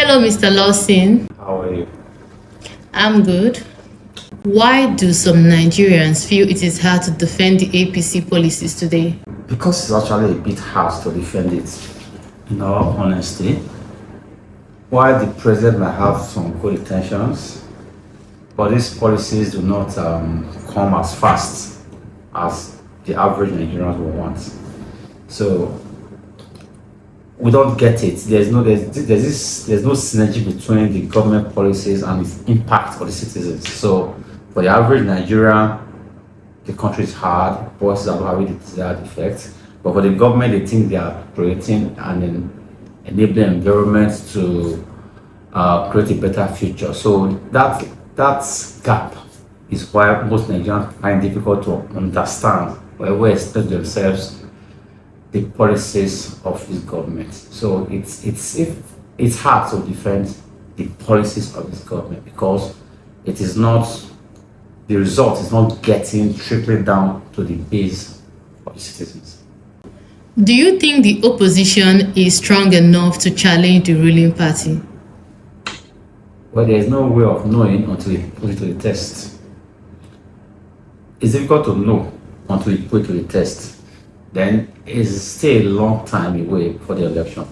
Hello, Mr. Lawson. How are you? I'm good. Why do some Nigerians feel it is hard to defend the APC policies today? Because it's actually a bit hard to defend it, in all honesty. While the president might have some good intentions, but these policies do not come as fast as the average Nigerians will want. So we don't get it. There's no synergy between the government policies and its impact on the citizens. So for the average Nigerian, the country is hard, policies are not having the desired effect. But for the government, they think they are creating an enabling environment to create a better future. So that gap is why most Nigerians find it difficult to understand or express themselves the policies of this government. So it's hard to defend the policies of this government because it is not the result is not getting trickling down to the base of the citizens. Do you think the opposition is strong enough to challenge the ruling party? Well, there is no way of knowing until you put it to the test. It's difficult to know until you put it to the test. Then it's still a long time away for the election.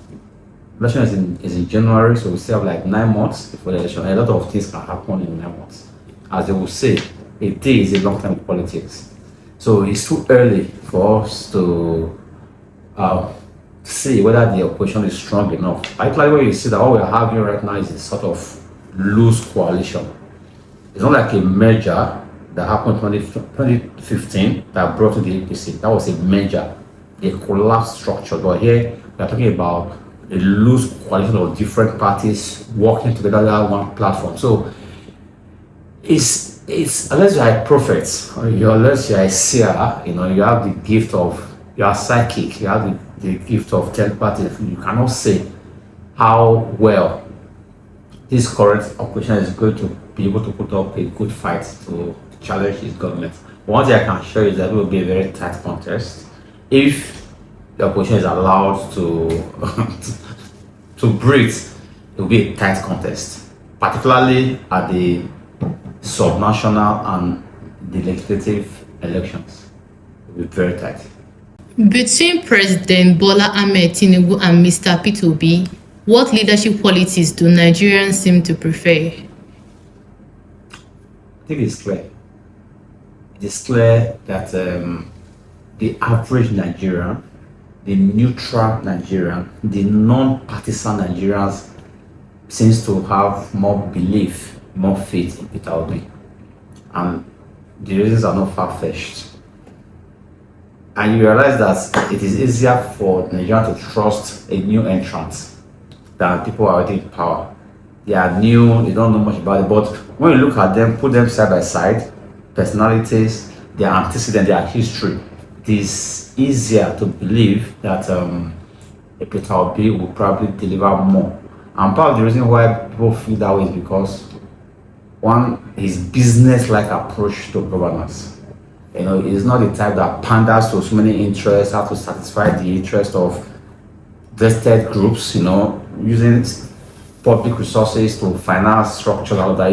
Election is in January, so we still have like 9 months before the election. A lot of things can happen in 9 months. As they will say, a day is a long time in politics. So it's too early for us to see whether the opposition is strong enough. Particularly when you see that what we're having right now is a sort of loose coalition. It's not like a merger that happened in 2015 that brought to the APC. That was a merger, a collapsed structure. But here we're talking about a loose coalition of different parties working together under one platform. So it's unless you're a prophet or unless you're a seer, you have the gift of you are psychic, you have the gift of telepathy. You cannot say how well this current opposition is going to be able to put up a good fight to challenge his government. One thing I can assure you is that it will be a very tight contest if the opposition is allowed to to breathe. It will be a tight contest, particularly at the subnational and the legislative elections. It will be very tight. Between President Bola Ahmed Tinubu and Mr. Peter Obi, what leadership qualities do Nigerians seem to prefer? I think it's clear. It is clear that the average Nigerian, the neutral Nigerian, the non-partisan Nigerians seems to have more belief, more faith in Peter Obi. And the reasons are not far-fetched. And you realize that it is easier for Nigerians to trust a new entrant than people who are already in power. They are new, they don't know much about it, but when you look at them, put them side by side, personalities, their antecedent, their history, it is easier to believe that a Peter Obi will probably deliver more. And part of the reason why people feel that way is because one, his business-like approach to governance. He's not the type that panders to so many interests, have to satisfy the interest of vested groups, using public resources to finance structure like that.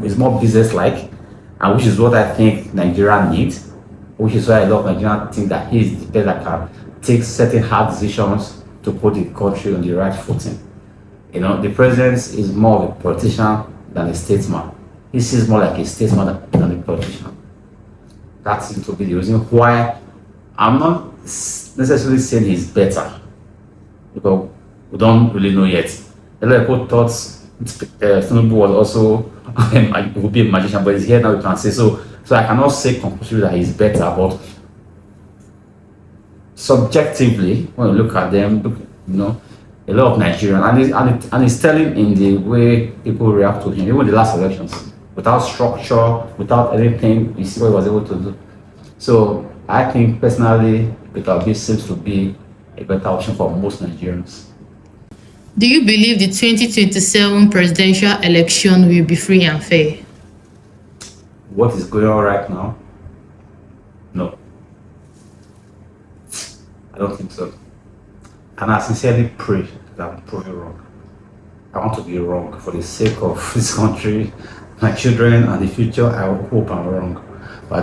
It's more business-like, and which is what I think Nigeria needs, which is why a lot of Nigerians think that he's the person that can take certain hard decisions to put the country on the right footing. The president is more of a politician than a statesman. He seems more like a statesman than a politician. That seems to be the reason why I'm not necessarily saying he's better, because we don't really know yet. A lot of people thought Tinubu was also would be a magician, but he's here now. You can say so. So I cannot say conclusively that he's better, but subjectively, when you look at them, a lot of Nigerians, and it's telling in the way people react to him. Even the last elections, without structure, without anything, you see what he was able to do. So I think personally, Peter Obi seems to be a better option for most Nigerians. Do you believe the 2027 presidential election will be free and fair? What is going on right now? No. I don't think so. And I sincerely pray that I'm proven wrong. I want to be wrong for the sake of this country, my children, and the future. I hope I'm wrong, but I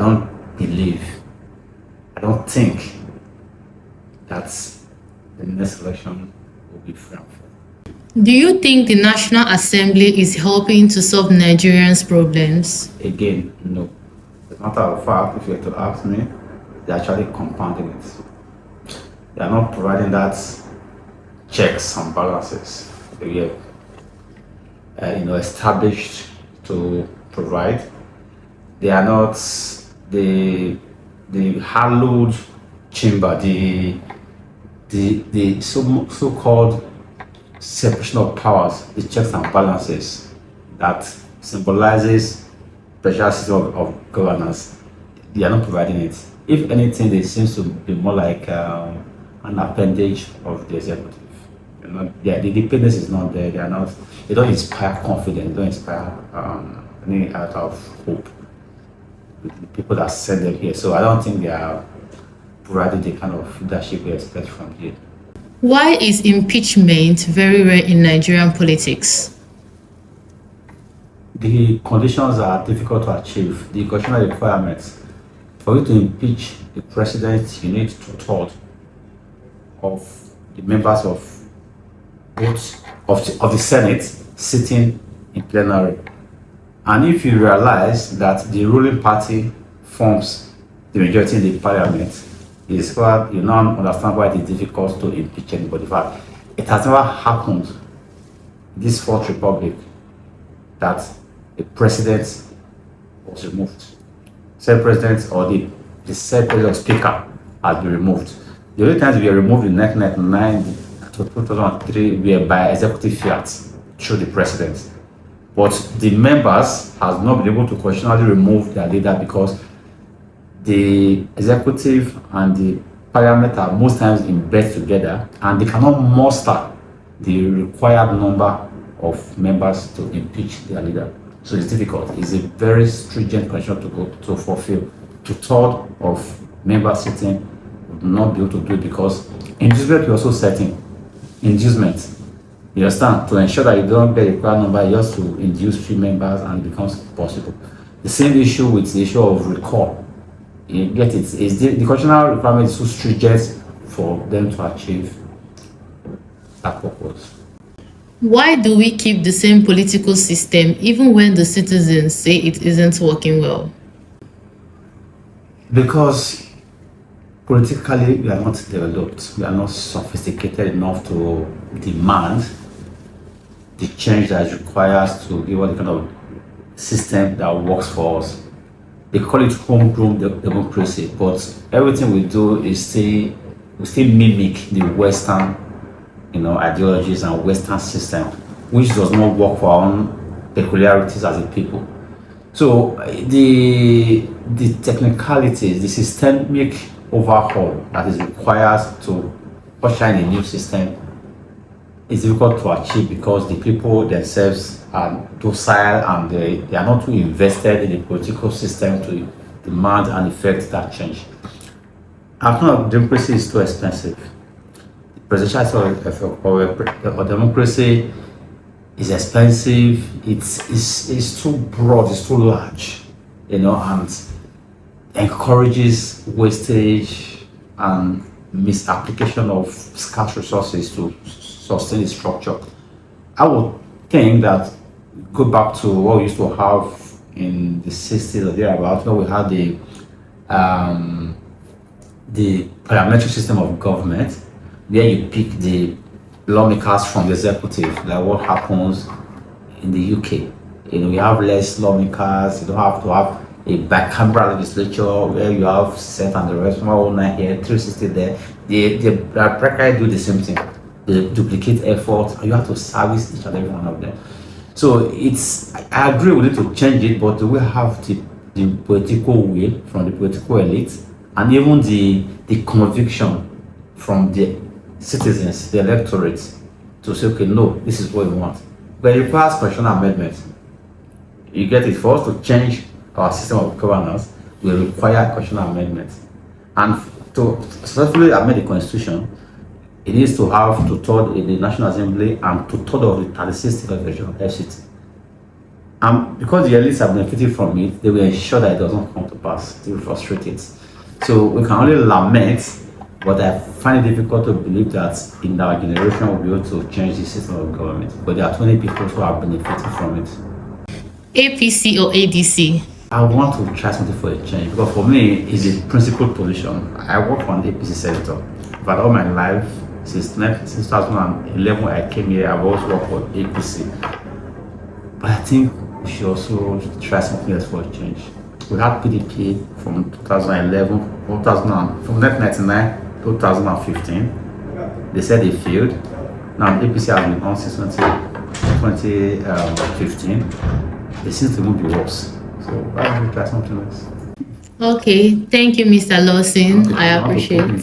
don't think that the next election will be free and fair. Do you think the National Assembly is helping to solve Nigerians' problems? Again, no. As a matter of fact, if you were to ask me, they're actually compounding it. They are not providing that checks and balances they are established to provide. They are not the hallowed chamber, the so-called separation of powers, the checks and balances that symbolizes special system of governance. They are not providing it. If anything, it seems to be more like an appendage of the executive. The independence is not there. They don't inspire confidence. They don't inspire any out of hope with the people that send them here. So I don't think they are providing the kind of leadership we expect from here. Why is impeachment very rare in Nigerian politics? The conditions are difficult to achieve. The constitutional requirements for you to impeach the president, you need 2/3 of the members of both of the Senate sitting in plenary. And if you realize that the ruling party forms the majority in the parliament, is why you now understand why it is difficult to impeach anybody. In fact, it has never happened in this Fourth Republic that the president was removed. Said president or the said president speaker has been removed. The only times we were removed in 1999 to 2003 were by executive fiat through the president. But the members has not been able to constitutionally remove their leader because the executive and the parliament are most times in bed together and they cannot muster the required number of members to impeach their leader. So it's difficult. It's a very stringent condition to fulfill. 2/3 of members sitting would not be able to do it because inducement is also setting. Inducement. You understand? To ensure that you don't get the required number, you have to induce 3 members and it becomes possible. The same issue with the issue of recall. You get it? Is the constitutional requirement is so stringent for them to achieve that purpose. Why do we keep the same political system even when the citizens say it isn't working well? Because politically we are not developed, we are not sophisticated enough to demand the change that is required to give us the kind of system that works for us. They call it homegrown democracy, but everything we do is we still mimic the Western, ideologies and Western system, which does not work for our own peculiarities as a people. So the technicalities, the systemic overhaul that is required to usher in a new system is difficult to achieve because the people themselves are docile and they are not too invested in the political system to demand and effect that change. Our democracy is too expensive. The presidential of democracy is expensive. It's too broad. It's too large, and encourages wastage and misapplication of scarce resources to sustain the structure. I would think that go back to what we used to have in the 60s or thereabouts, where we had the parliamentary system of government, where you pick the lawmakers from the executive, like what happens in the UK. We have less lawmakers. You don't have to have a bicameral legislature where you have set and the rest, 109 here, 360 there. The practically do the same thing. They duplicate effort, and you have to service each and every one of them. So I agree with it to change it, but we have the political will from the political elite and even the conviction from the citizens, the electorate, to say, okay, no, this is what we want. But it requires constitutional amendment. You get it? For us to change our system of governance, we require constitutional amendment. And to successfully amend the constitution, It needs to have two-thirds in the National Assembly and two-thirds of the 36 state of FCT. Because the elites are benefiting from it, they will ensure that it doesn't come to pass. They will frustrate it. So we can only lament, but I find it difficult to believe that in our generation we'll be able to change the system of government. But there are 20 people who are benefiting from it. APC or ADC? I want to try something for a change because for me, it's a principled position. I work on APC senator, but all my life, since 2011 when I came here, I've always worked for APC. But I think we should also try something else for a change. We had PDP from 2011, from 1999 to 2015. They said they failed. Now APC has been on since 2015. It seems to be worse. So why don't we try something else? Okay, thank you, Mr. Lawson. I appreciate it.